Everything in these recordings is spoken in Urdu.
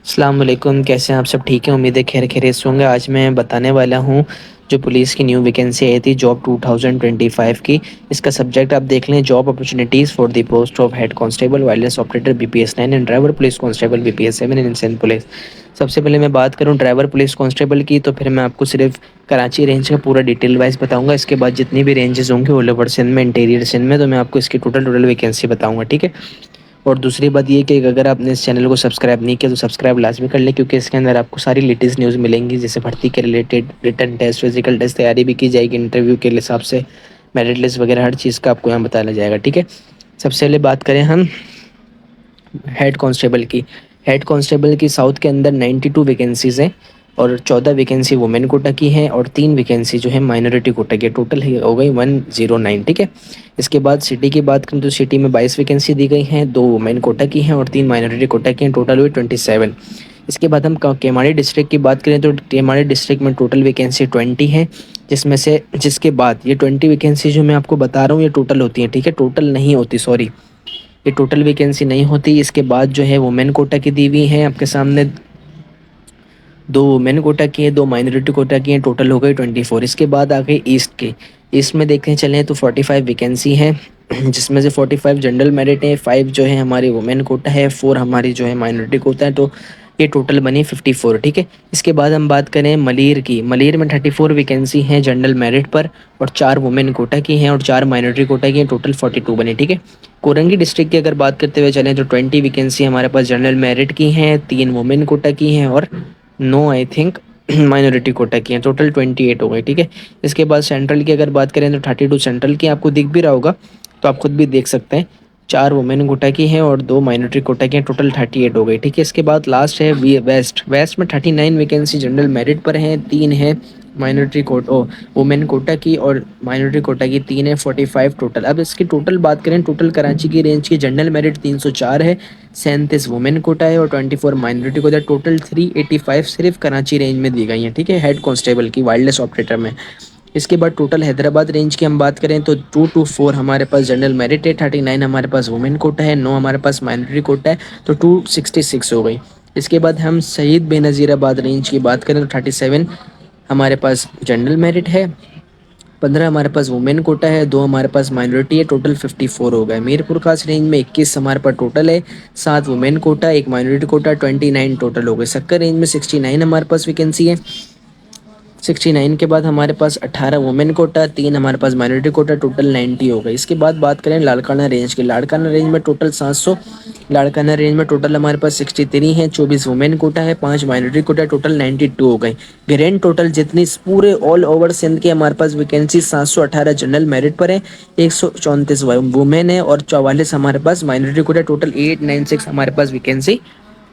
السلام علیکم، کیسے ہیں آپ؟ سب ٹھیک ہیں؟ امید ہے خیر خیریت سے ہوں گے۔ آج میں بتانے والا ہوں جو پولیس کی نیو ویکینسی آئی تھی جاب 2025 کی۔ اس کا سبجیکٹ آپ دیکھ لیں، job opportunities for the post of head constable wireless operator BPS 9 and driver police constable BPS 7 in Sindh police. سب سے پہلے میں بات کروں ڈرائیور پولیس کانسٹیبل کی، تو پھر میں آپ کو صرف کراچی رینج کا پورا ڈیٹیل وائز بتاؤں گا۔ اس کے بعد جتنی بھی رینجز ہوں گے آل اوور سندھ میں، انٹیریئر سندھ میں، تو میں آپ کو اس کی ٹوٹل ویکینسی بتاؤں گا، ٹھیک ہے؟ اور دوسری بات یہ کہ اگر آپ نے اس چینل کو سبسکرائب نہیں کیا تو سبسکرائب لازمی کر لیں، کیونکہ اس کے اندر آپ کو ساری لیٹسٹ نیوز ملیں گی، جیسے بھرتی کے related, return test, physical test تیاری بھی کی جائے گی، انٹرویو کے حساب سے میرٹ لسٹ وغیرہ ہر چیز کا آپ کو یہاں بتایا جائے گا، ٹھیک ہے؟ سب سے پہلے بات کریں ہم ہیڈ کانسٹیبل کی۔ ہیڈ کانسٹیبل کی ساؤتھ کے اندر 92 ویکینسیز ہیں، اور 14 ویکینسی وومین کوٹا کی ہیں، اور 3 ویکینسی جو ہے مائنورٹی کوٹا کی، ٹوٹل ہو گئی 109، ٹھیک ہے؟ اس کے بعد سٹی کی بات کریں تو سٹی میں 22 ویکینسی دی گئی ہیں، 2 وومین کوٹا کی ہیں اور 3 مائنورٹی کوٹا کی ہیں، ٹوٹل ہوئی 27۔ اس کے بعد ہم کیماڑی ڈسٹرکٹ کی بات کریں تو کیماڑی ڈسٹرکٹ میں ٹوٹل ویکینسی 20 ہے، جس کے بعد یہ 20 ویکینسی جو میں آپ کو بتا رہا ہوں یہ ٹوٹل ہوتی ہیں، ٹھیک ہے؟ ٹوٹل نہیں ہوتی، سوری، یہ ٹوٹل ویکینسی نہیں ہوتی۔ اس کے بعد جو ہے وومین کوٹا کی دی ہوئی ہیں آپ کے سامنے، 2 وومین کوٹا کی ہیں، 2 مائنورٹی کوٹا کی ہیں، ٹوٹل ہو گئی 24۔ اس کے بعد آ گئی ایسٹ کی۔ ایسٹ میں دیکھنے چلیں تو 45 ویکینسی ہیں، جس میں سے 45 جنرل میرٹ ہیں، 5 جو ہے ہماری وومین کوٹا ہے، 4 ہماری جو ہے مائنورٹی کوٹا ہے، تو یہ ٹوٹل بنی 54، ٹھیک ہے؟ اس کے بعد ہم بات کریں ملیر کی۔ ملیر میں 34 ویکینسی ہیں جنرل میرٹ پر، اور 4 وومین کوٹا کی ہیں اور 4 مائنورٹی کوٹا کی ہیں، ٹوٹل 42 بنے، ٹھیک ہے؟ کورنگی ڈسٹرکٹ کی اگر بات کرتے ہوئے چلیں تو 20 ویکینسی ہمارے پاس جنرل میرٹ کی ہیں، 3 وومین کوٹا کی ہیں اور 9 آئی تھنک مائنورٹی کوٹا کی ہیں، ٹوٹل 28 ہو گئے، ٹھیک ہے؟ اس کے بعد سینٹرل کی اگر بات کریں تو 32 سینٹرل کی آپ کو دکھ بھی رہا ہوگا، تو آپ خود بھی دیکھ سکتے ہیں، 4 وومین کوٹا کی ہیں اور 2 مائنورٹی کوٹا کی ہیں، ٹوٹل 38 ہو گئی، ٹھیک ہے؟ اس کے بعد لاسٹ ہے ویسٹ۔ ویسٹ میں 39 ویکینسی جنرل میرٹ پر ہیں، 3 ہیں مائنورٹی وومین کوٹا کی اور مائنورٹی کوٹا کی 3 ہے، 45 ٹوٹل۔ اب اس کی ٹوٹل بات کریں، ٹوٹل کراچی کی رینج کی جنرل میرٹ 304 ہے، 37 وومین کوٹا ہے اور 24 مائنورٹی کوٹا، ٹوٹل 385 صرف کراچی رینج میں دی گئی ہیں، ٹھیک ہے؟ ہیڈ کانسٹیبل کی وائرلیس آپریٹر میں۔ اس کے بعد ٹوٹل حیدرآباد رینج کی ہم بات کریں تو 224 ہمارے پاس جنرل میرٹ ہے، 39 ہمارے پاس وومین کوٹا ہے، 9 ہمارے پاس مائنورٹی کوٹا ہے، تو 266 ہو گئی۔ اس کے بعد ہم شہید بے نظیر آباد رینج کی بات کریں تو 37 ہمارے پاس جنرل میرٹ ہے، 15 ہمارے پاس وومین کوٹا ہے، 2 ہمارے پاس مائنورٹی ہے، ٹوٹل 54 ہو گئے۔ میر پور خاص رینج میں 21 ہمارے پاس ٹوٹل ہے، 7 women quota, 1 minority quota, 29 total ہو گئے۔ سکر رینج میں 69 ہمارے پاس ویکینسی ہے، 69 کے بعد ہمارے پاس 18 وومین کوٹا، 3 ہمارے پاس مائنورٹی کوٹا، ٹوٹل 90 ہو گئی۔ اس کے بعد بات کریں لاڑکانہ رینج کی۔ لاڑکانہ رینج میں ٹوٹل 700، لاڑکانہ رینج میں ٹوٹل ہمارے پاس 63 ہیں، 24 وومین کوٹا ہے، 5 مائنورٹی کوٹا، ٹوٹل 92 ہو گئے۔ گرینڈ ٹوٹل جتنی پورے آل اوور سندھ کے ہمارے پاس ویکینسی 718 جنرل میرٹ پر ہے، 134 وومین ہے اور 44 ہمارے پاس مائنورٹی کوٹا، ٹوٹل 896 ہمارے پاس ویکینسی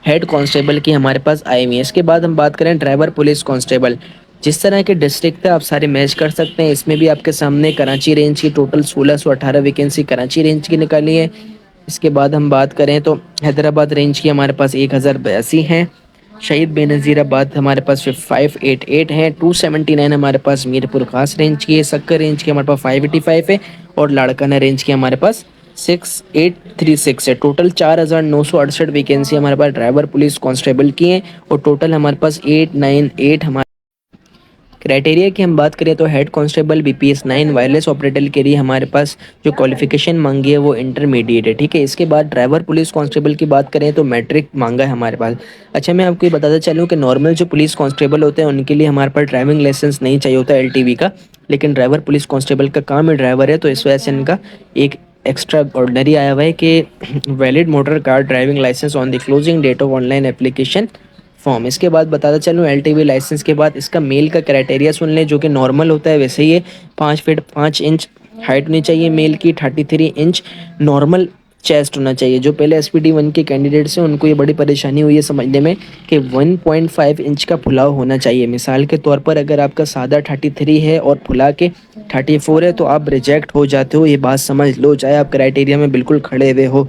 ہیڈ کانسٹیبل کی ہمارے پاس آئی ہوئی ہے۔ اس کے بعد ہم بات کریں ڈرائیور پولیس کانسٹیبل۔ جس طرح کے ڈسٹرکٹ آپ سارے میچ کر سکتے ہیں، اس میں بھی آپ کے سامنے کراچی رینج کی ٹوٹل 1618 ویکینسی کراچی رینج کی نکالی ہے۔ اس کے بعد ہم بات کریں تو حیدرآباد رینج کی ہمارے پاس 1082 ہیں، شہید بے نظیر آباد ہمارے پاس 588 ہیں، 279 ہمارے پاس میر پور خاص رینج کی ہے، سکر رینج کی ہمارے پاس 585 ہے اور لاڑکانہ رینج کی ہمارے پاس 6836 ہے۔ ٹوٹل 4968 ویکینسی ہمارے پاس ڈرائیور پولیس کانسٹیبل کی ہیں، اور ٹوٹل ہمارے پاس 898 ہمارے کرائٹیریا کی ہم بات کریں تو head constable BPS 9 wireless operator کے لیے ہمارے پاس جو کوالیفیکیشن مانگی ہے وہ انٹرمیڈیٹ ہے، ٹھیک ہے؟ اس کے بعد ڈرائیور پولیس کانسٹیبل کی بات کریں تو میٹرک مانگا ہے ہمارے پاس۔ اچھا، میں آپ کو یہ بتاتا چلوں کہ نارمل جو پولیس کانسٹیبل ہوتے ہیں ان کے لیے ہمارے پاس ڈرائیونگ لائسنس نہیں چاہیے ہوتا LTV کا، لیکن ڈرائیور پولیس کانسٹیبل کا کام ہے ڈرائیور ہے، تو اس وجہ سے ان کا ایک ایکسٹرا آرڈنری آیا ہوا ہے کہ valid motor car driving licence on the closing date of online application form. اس کے بعد بتاتا چلوں LTV لائسنس کے بعد اس کا میل کا کرائٹیریا سن لیں، جو کہ نارمل ہوتا ہے ویسے ہی ہے، 5 فٹ 5 انچ ہائٹ ہونی چاہیے میل کی، 33 انچ نارمل چیسٹ ہونا چاہیے۔ جو پہلے SPD 1 کے کینڈیڈیٹس ہیں ان کو یہ بڑی پریشانی ہوئی ہے سمجھنے میں کہ 1.5 انچ کا پھلاؤ ہونا چاہیے۔ مثال کے طور پر اگر آپ کا سادہ 33 ہے اور پھلا کے 34 ہے تو آپ ریجیکٹ ہو جاتے ہو، یہ بات سمجھ لو، چاہے آپ کرائٹیریا میں بالکل کھڑے ہوئے ہو۔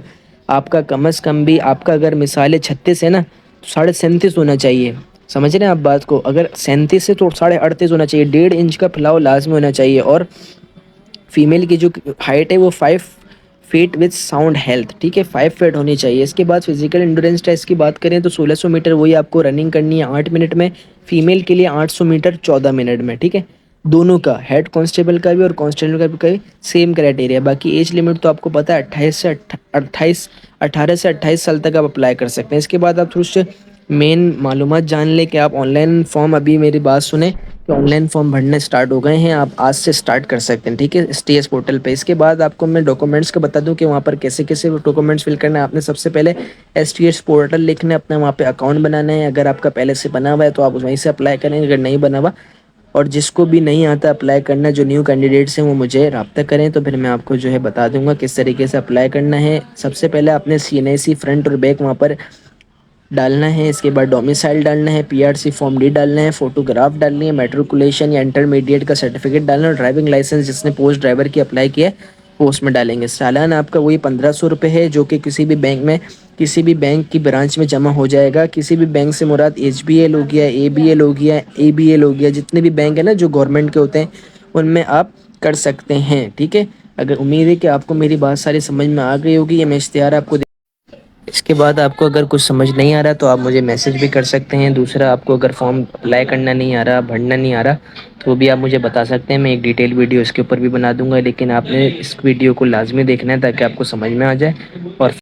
آپ کا کم از کم بھی آپ کا اگر مثال 36 ہے نا تو 37.5 ہونا چاہیے، سمجھ رہے ہیں آپ بات کو؟ اگر 37 ہے تو 38.5 ہونا چاہیے، 1.5 انچ کا پھلاؤ لازمی ہونا چاہیے۔ اور فیمیل کی جو ہائٹ ہے وہ 5 فٹ وتھ ساؤنڈ ہیلتھ، ٹھیک ہے، 5 فٹ ہونی چاہیے. اس کے بعد فزیکل انڈورینس ٹیسٹ کی بات کریں تو 1600 میٹر وہی آپ کو رننگ کرنی ہے 8 منٹ میں، فیمیل کے لیے 800 میٹر 14 منٹ میں، ٹھیک ہے. دونوں کا، ہیڈ کانسٹیبل کا بھی اور کانسٹیبل کا بھی سیم کرائٹیریا. باقی ایج لمٹ تو آپ کو پتہ ہے 18 سے 28 سال تک آپ اپلائی کر سکتے ہیں. اس کے بعد آپ تھوڑے سے مین معلومات جان لیں کہ آپ آن لائن فارم، ابھی میری بات سنیں کہ آن لائن فارم بھرنے اسٹارٹ ہو گئے ہیں، آپ آج سے اسٹارٹ کر سکتے ہیں، ٹھیک ہے، اسٹی ایس پورٹل پہ. اس کے بعد آپ کو میں ڈاکومنٹس کا بتا دوں کہ وہاں پر کیسے کیسے ڈاکومنٹس فل کرنا ہے. آپ نے سب سے پہلے ایس ٹی ایس پورٹل لکھنا ہے، اپنا وہاں پہ اکاؤنٹ بنانا ہے. اگر آپ کا پہلے سے بنا ہوا ہے تو آپ وہیں سے اپلائی کریں، اگر نہیں بنا ہوا اور جس کو بھی نہیں آتا اپلائی کرنا، جو نیو کینڈیڈیٹس ہیں وہ مجھے رابطہ کریں تو پھر میں آپ کو جو ہے بتا دوں گا کس طریقے سے اپلائی کرنا ہے. سب سے پہلے آپ نے سی این ای سی فرنٹ اور بیک وہاں پر ڈالنا ہے. اس کے بعد ڈومیسائل ڈالنا ہے، P R C form D ڈالنا ہے، فوٹوگراف ڈالنی ہے، میٹریکولیشن یا انٹرمیڈیٹ کا سرٹیفکیٹ ڈالنا ہے، ڈرائیونگ لائسنس جس نے پوسٹ ڈرائیور کی اپلائی کیا ہے وہ اس میں ڈالیں گے. سالانہ آپ کا وہی 1500 روپے ہے جو کہ کسی بھی بینک میں، کسی بھی بینک کی برانچ میں جمع ہو جائے گا. کسی بھی بینک سے مراد ایچ بی ایل ہو گیا، اے بی ایل ہو گیا، اے بی ایل ہو گیا، جتنے بھی بینک ہیں نا جو گورنمنٹ کے ہوتے ہیں ان میں آپ کر سکتے ہیں، ٹھیک ہے. اگر امید ہے کہ آپ کو میری بات ساری سمجھ میں آ گئی ہوگی. یہ میں اشتہار آپ کو اس کے بعد آپ کو اگر کچھ سمجھ نہیں آ رہا تو آپ مجھے میسج بھی کر سکتے ہیں. دوسرا، آپ کو اگر فارم اپلائی کرنا نہیں آ رہا، بھرنا نہیں آ رہا تو بھی آپ مجھے بتا سکتے ہیں. میں ایک ڈیٹیل ویڈیو اس کے اوپر بھی بنا دوں گا، لیکن آپ نے اس ویڈیو کو لازمی دیکھنا ہے تاکہ آپ کو سمجھ میں آ جائے. اور